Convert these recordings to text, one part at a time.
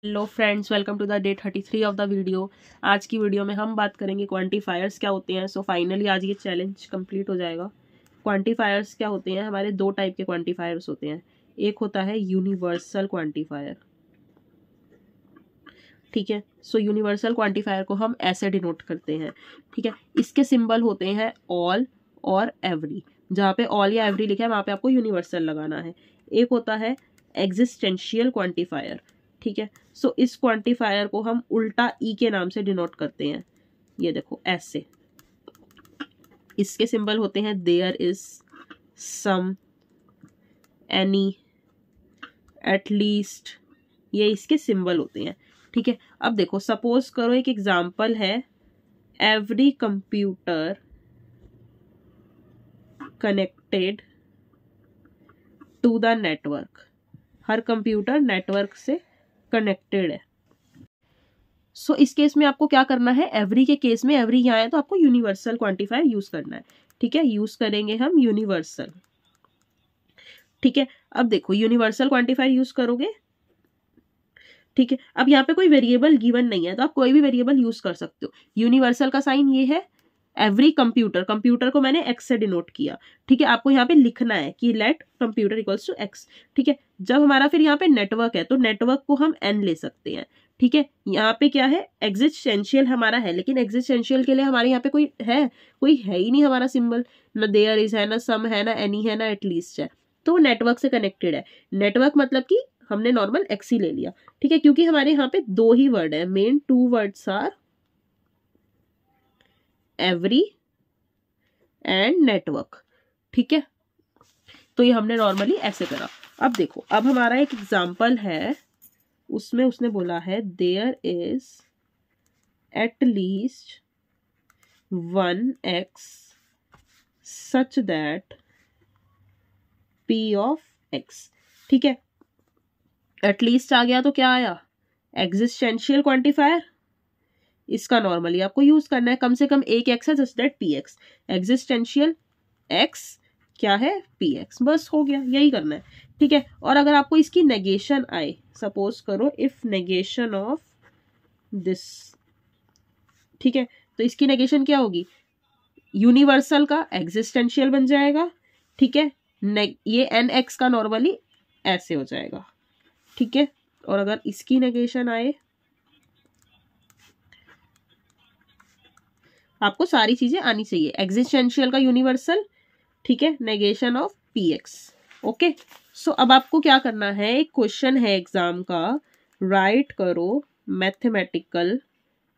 Hello friends, welcome to the day 33 of the video. आज की video में हम बात करेंगे क्वांटिफायर्स क्या होते हैं। सो फाइनली आज ये चैलेंज कंप्लीट हो जाएगा। क्वांटिफायर्स क्या होते हैं? हमारे दो टाइप के क्वांटिफायर्स होते हैं। एक होता है यूनिवर्सल क्वांटिफायर, ठीक है। सो यूनिवर्सल क्वांटिफायर को हम ऐसे डिनोट करते हैं, ठीक है। इसके सिंबल होते हैं ऑल और एवरी। जहाँ पे ऑल या एवरी लिखा है वहाँ पे आपको यूनिवर्सल लगाना है। एक होता है एग्जिस्टेंशियल क्वांटिफायर, ठीक है। सो इस क्वांटिफायर को हम उल्टा ई के नाम से डिनोट करते हैं। ये देखो ऐसे, इसके सिंबल होते हैं there is, some, any, at least. ये इसके सिंबल होते हैं, ठीक है। अब देखो, सपोज करो एक एग्जाम्पल है, every computer connected to the network. हर कंप्यूटर नेटवर्क से कनेक्टेड है। सो इस केस में आपको क्या करना है? एवरी के केस में, एवरी यहाँ है तो आपको यूनिवर्सल क्वांटिफायर यूज करना है, ठीक है। यूज करेंगे हम यूनिवर्सल, ठीक है। अब देखो, यूनिवर्सल क्वांटिफायर यूज करोगे, ठीक है। अब यहाँ पे कोई वेरिएबल गिवन नहीं है तो आप कोई भी वेरिएबल यूज कर सकते हो। यूनिवर्सल का साइन ये है, एवरी कंप्यूटर, कंप्यूटर को मैंने एक्स से डिनोट किया, ठीक है। आपको यहाँ पे लिखना है कि let computer equals to x, ठीक है। जब हमारा फिर यहाँ पे नेटवर्क है तो नेटवर्क को हम एन ले सकते हैं, ठीक है। यहाँ पे क्या है? एग्जिस्टेंशियल हमारा है, लेकिन एग्जिस्टेंशियल के लिए हमारे यहाँ पे कोई है ही नहीं हमारा सिंबल। ना देयर इज है, ना सम है, ना एनी है, ना एटलीस्ट है। तो नेटवर्क से कनेक्टेड है। नेटवर्क मतलब कि हमने नॉर्मल एक्स ही ले लिया, ठीक है, क्योंकि हमारे यहाँ पे दो ही वर्ड है। Main two words are every and network, ठीक है। तो ये हमने नॉर्मली ऐसे करा। अब देखो, अब हमारा एक एग्जाम्पल है, उसमें उसने बोला है there is at least 1x such that p of x, ठीक है। एटलीस्ट आ गया तो क्या आया? Existential quantifier. इसका नॉर्मली आपको यूज करना है, कम से कम एक एक्स है such that p x. Existential x क्या है? P x. बस हो गया, यही करना है, ठीक है। और अगर आपको इसकी नेगेशन आए, सपोज करो इफ नेगेशन ऑफ दिस, ठीक है, तो इसकी नेगेशन क्या होगी? यूनिवर्सल का एग्जिस्टेंशियल बन जाएगा, ठीक है। ये एन एक्स का नॉर्मली ऐसे हो जाएगा, ठीक है। और अगर इसकी नेगेशन आए, आपको सारी चीजें आनी चाहिए। एग्जिस्टेंशियल का यूनिवर्सल, ठीक है, negation of P X, okay. So अब आपको क्या करना है? एक क्वेश्चन है एग्जाम का, राइट करो मैथमेटिकल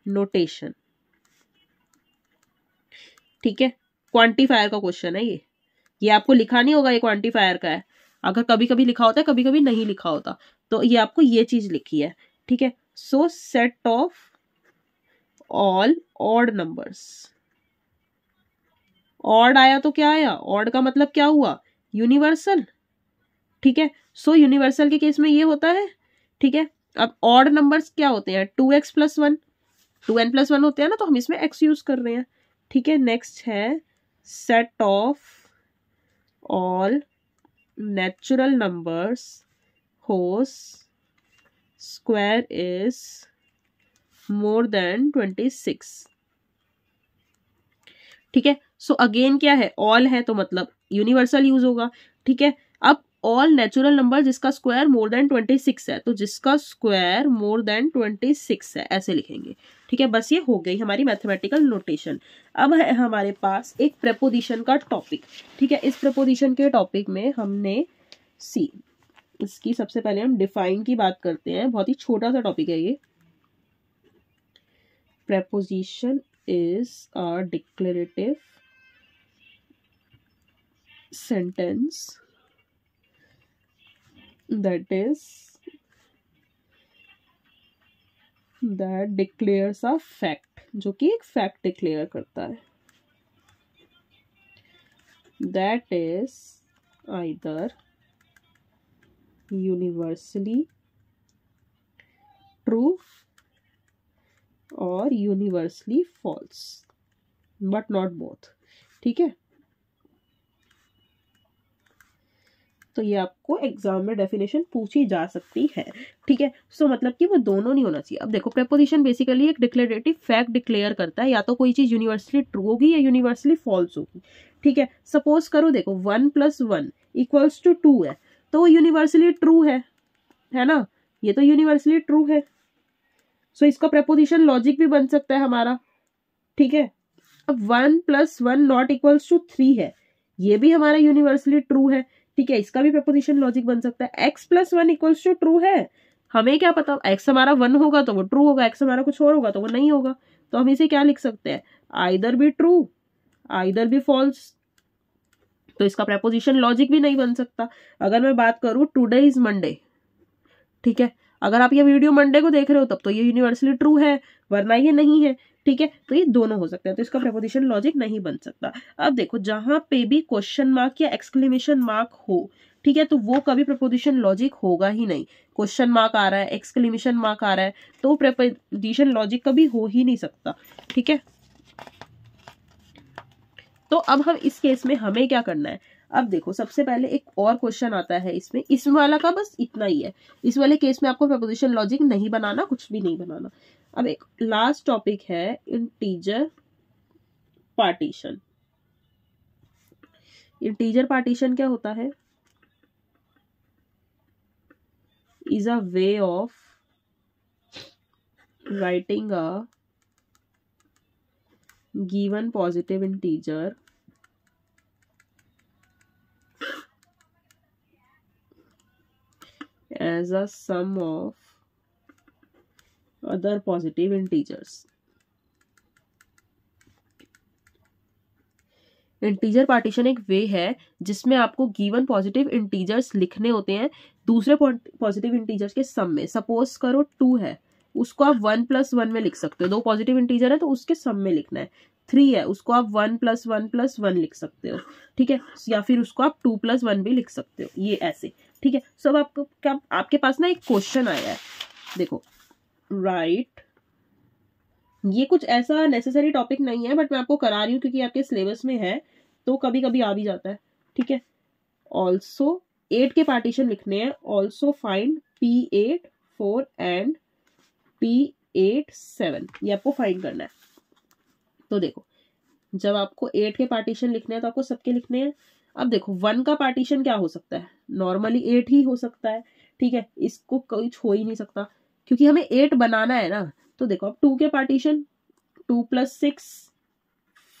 नोटेशन, ठीक है। क्वांटिफायर का क्वेश्चन है ये आपको लिखा नहीं होगा, ये क्वांटिफायर का है। अगर कभी कभी लिखा होता है, कभी कभी नहीं लिखा होता, तो ये आपको ये चीज लिखी है, ठीक है। सो set of all odd numbers. Odd आया तो क्या आया? ऑड का मतलब क्या हुआ? यूनिवर्सल, ठीक है। सो यूनिवर्सल के केस में ये होता है, ठीक है। अब ऑड नंबर्स क्या होते हैं? 2x + 1, 2n + 1 होते हैं ना, तो हम इसमें x यूज कर रहे हैं, ठीक है। नेक्स्ट है set of all natural numbers होस स्क्वायर इज मोर देन 26, ठीक है। सो अगेन क्या है? ऑल है तो मतलब यूनिवर्सल यूज होगा, ठीक है। अब ऑल नेचुरल नंबर जिसका स्क्वायर मोर देन 26 है, तो जिसका स्क्वायर मोर देन 26 है ऐसे लिखेंगे, ठीक है। बस ये हो गई हमारी मैथमेटिकल नोटेशन। अब है हमारे पास एक प्रेपोजिशन का टॉपिक, ठीक है। इस प्रेपोजिशन के टॉपिक में हमने इसकी सबसे पहले हम डिफाइन की बात करते हैं। बहुत ही छोटा सा टॉपिक है ये। Preposition is a declarative sentence that declares a fact, जो कि एक फैक्ट डिक्लेयर करता है। that is either universally true or universally false, but not both, ठीक है। तो ये आपको एग्जाम में डेफिनेशन पूछी जा सकती है, ठीक है। सो मतलब कि वो दोनों नहीं होना चाहिए। अब देखो प्रेपोजिशन बेसिकली एक डिक्लेरेटिव फैक्ट डिक्लेयर करता है, या तो कोई चीज यूनिवर्सली ट्रू होगी या यूनिवर्सली फॉल्स होगी, ठीक है। सपोज करो देखो 1 + 1 = 2 है, तो वो यूनिवर्सली ट्रू है ना, ये तो यूनिवर्सली ट्रू है। सो इसका प्रेपोजिशन लॉजिक भी बन सकता है हमारा, ठीक है। अब 1 + 1 ≠ 3 है, ये भी हमारा यूनिवर्सली ट्रू है, ठीक है। इसका भी प्रेपोजिशन लॉजिक बन सकता है। x + 1 = ट्रू है, हमें क्या पता x हमारा 1 होगा तो वो ट्रू होगा, x हमारा कुछ और होगा तो वो नहीं होगा। तो हम इसे क्या लिख सकते हैं, either be true either be false. तो इसका प्रेपोजिशन लॉजिक भी नहीं बन सकता। अगर मैं बात करूं टुडे इज मंडे, ठीक है, अगर आप ये वीडियो मंडे को देख रहे हो तब तो ये यूनिवर्सली ट्रू है, वरना ये नहीं है, ठीक है। तो ये दोनों हो सकते हैं, तो इसका प्रेपोजिशन लॉजिक नहीं बन सकता। अब देखो जहां पे भी क्वेश्चन मार्क या एक्सक्लेमेशन मार्क हो, ठीक है, तो वो कभी प्रेपोजिशन लॉजिक होगा ही नहीं। क्वेश्चन मार्क आ रहा है, एक्सक्लेमेशन मार्क आ रहा है, तो प्रेपोजिशन लॉजिक कभी हो ही नहीं सकता, ठीक है। तो अब हम इस केस में हमें क्या करना है, अब देखो सबसे पहले एक और क्वेश्चन आता है इसमें, इस वाला का बस इतना ही है। इस वाले केस में आपको प्रेपोजिशन लॉजिक नहीं बनाना, कुछ भी नहीं बनाना। अब एक लास्ट टॉपिक है इंटीजर पार्टीशन। इंटीजर पार्टीशन क्या होता है, is a way of writing a given positive integer as a sum of other positive integers। Integer partition एक वे है जिसमें आपको गिवन पॉजिटिव इंटीजर्स लिखने होते हैं दूसरे पॉजिटिव इंटीजर्स के सम में। सपोज करो 2 है, उसको आप 1 + 1 में लिख सकते हो, दो पॉजिटिव इंटीजर है तो उसके सम में लिखना है। 3 है, उसको आप 1 + 1 + 1 लिख सकते हो, ठीक है, या फिर उसको आप 2 + 1 भी लिख सकते हो, ये ऐसे, ठीक है। सो अब आपको क्या, आपके पास ना एक क्वेश्चन आया है, देखो राइट, ये कुछ ऐसा नेसेसरी टॉपिक नहीं है बट मैं आपको करा रही हूँ क्योंकि आपके सिलेबस में है, तो कभी कभी आ भी जाता है, ठीक है। ऑल्सो 8 के पार्टीशन लिखने हैं, also find P8 4 and P8 7, ये आपको फाइंड करना है। तो देखो जब आपको 8 के पार्टीशन लिखने हैं तो आपको सबके लिखने हैं। अब देखो 1 का पार्टीशन क्या हो सकता है, नॉर्मली 8 ही हो सकता है, ठीक है, इसको कोई हो ही नहीं सकता क्योंकि हमें 8 बनाना है ना। तो देखो अब 2 के पार्टीशन 2 + 6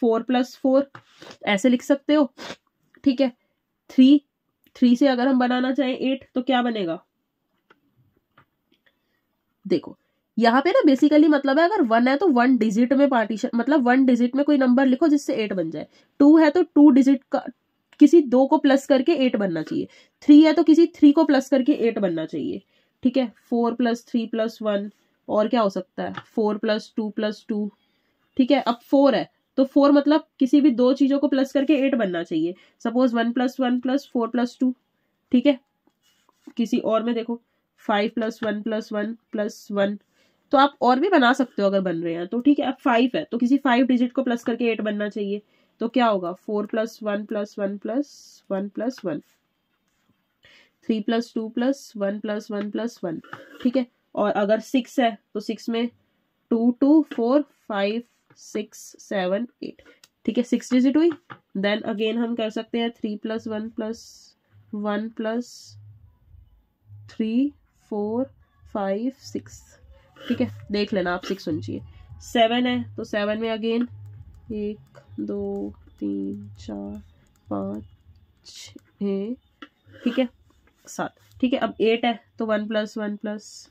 4 + 4 ऐसे लिख सकते हो, ठीक है। 3 से अगर हम बनाना चाहें 8 तो क्या बनेगा, देखो यहाँ पे ना बेसिकली मतलब है अगर 1 है तो 1 डिजिट में पार्टीशन, मतलब 1 डिजिट में कोई नंबर लिखो जिससे 8 बन जाए। 2 है तो 2 डिजिट का किसी 2 को प्लस करके 8 बनना चाहिए। 3 है तो किसी 3 को प्लस करके 8 बनना चाहिए, ठीक है। 4 + 3 + 1 और क्या हो सकता है, 4 + 2 + 2, ठीक है। अब 4 है तो 4 मतलब किसी भी 2 चीजों को प्लस करके 8 बनना चाहिए। सपोज 1 + 1 + 4 + 2, ठीक है। किसी और में देखो 5 + 1 + 1 + 1, तो आप और भी बना सकते हो अगर बन रहे हैं तो, ठीक है। अब 5 है तो किसी 5 डिजिट को प्लस करके 8 बनना चाहिए, तो क्या होगा 4 + 1 + 1 + 1 + 1, 3 + 2 + 1 + 1 + 1, ठीक है। और अगर 6 है तो 6 में 2 2 4 5 6 7 8, ठीक है, 6 डिजिट हुई। देन अगेन हम कर सकते हैं 3 + 1 + 1 + 3 4 5 6, ठीक है। देख लेना आप 6 होनी चाहिए। 7 है तो 7 में अगेन 1 2 3 4 5 6, ठीक है, 7, ठीक है। अब 8 है तो 1 + 1 +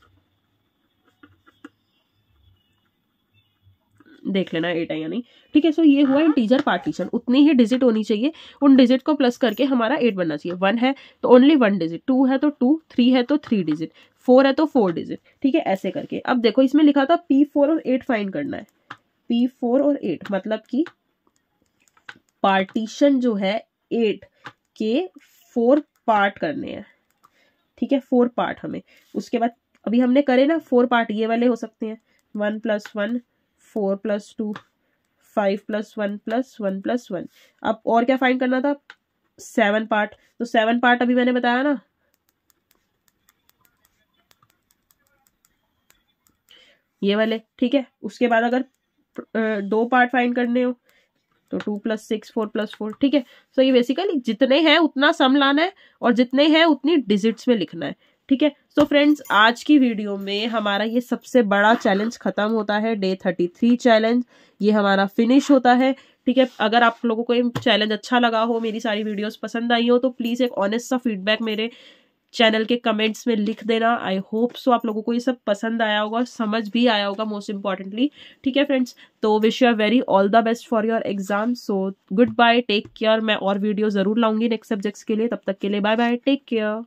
देख लेना 8 है या नहीं, ठीक है। सो ये हुआ इंटीजर पार्टीशन, उतनी ही डिजिट होनी चाहिए, उन डिजिट को प्लस करके हमारा 8 बनना चाहिए। 1 है तो ओनली 1 डिजिट, 2 है तो 2, 3 है तो 3 डिजिट, 4 है तो 4 डिजिट, ठीक है, ऐसे करके। अब देखो इसमें लिखा था P4 और 8 फाइंड करना है। P4 और 8 मतलब कि पार्टीशन जो है 8 के 4 पार्ट करने हैं, ठीक है, 4 पार्ट हमें। उसके बाद अभी हमने करे ना 4 पार्ट, ये वाले हो सकते हैं 1 + 1 4 + 2 5 + 1 + 1 + 1। अब और क्या फाइंड करना था, 7 पार्ट, तो 7 पार्ट अभी मैंने बताया ना, ये वाले, ठीक है। उसके बाद अगर 2 पार्ट फाइंड करने हो तो 2 + 6 4 + 4, ठीक है। सो ये बेसिकली जितने हैं उतना सम लाना है और जितने हैं उतनी डिजिट्स में लिखना है, ठीक है। सो फ्रेंड्स, आज की वीडियो में हमारा ये सबसे बड़ा चैलेंज खत्म होता है, डे 33 चैलेंज, ये हमारा फिनिश होता है, ठीक है। अगर आप लोगों को ये चैलेंज अच्छा लगा हो, मेरी सारी वीडियोस पसंद आई हो, तो प्लीज एक ऑनेस्ट सा फीडबैक मेरे चैनल के कमेंट्स में लिख देना। आई होप सो आप लोगों को ये सब पसंद आया होगा, समझ भी आया होगा मोस्ट इंपॉर्टेंटली, ठीक है फ्रेंड्स। तो wish you very all the best for your exam. So good bye, take care. मैं और वीडियो जरूर लाऊंगी नेक्स्ट सब्जेक्ट्स के लिए, तब तक के लिए बाय बाय, टेक केयर।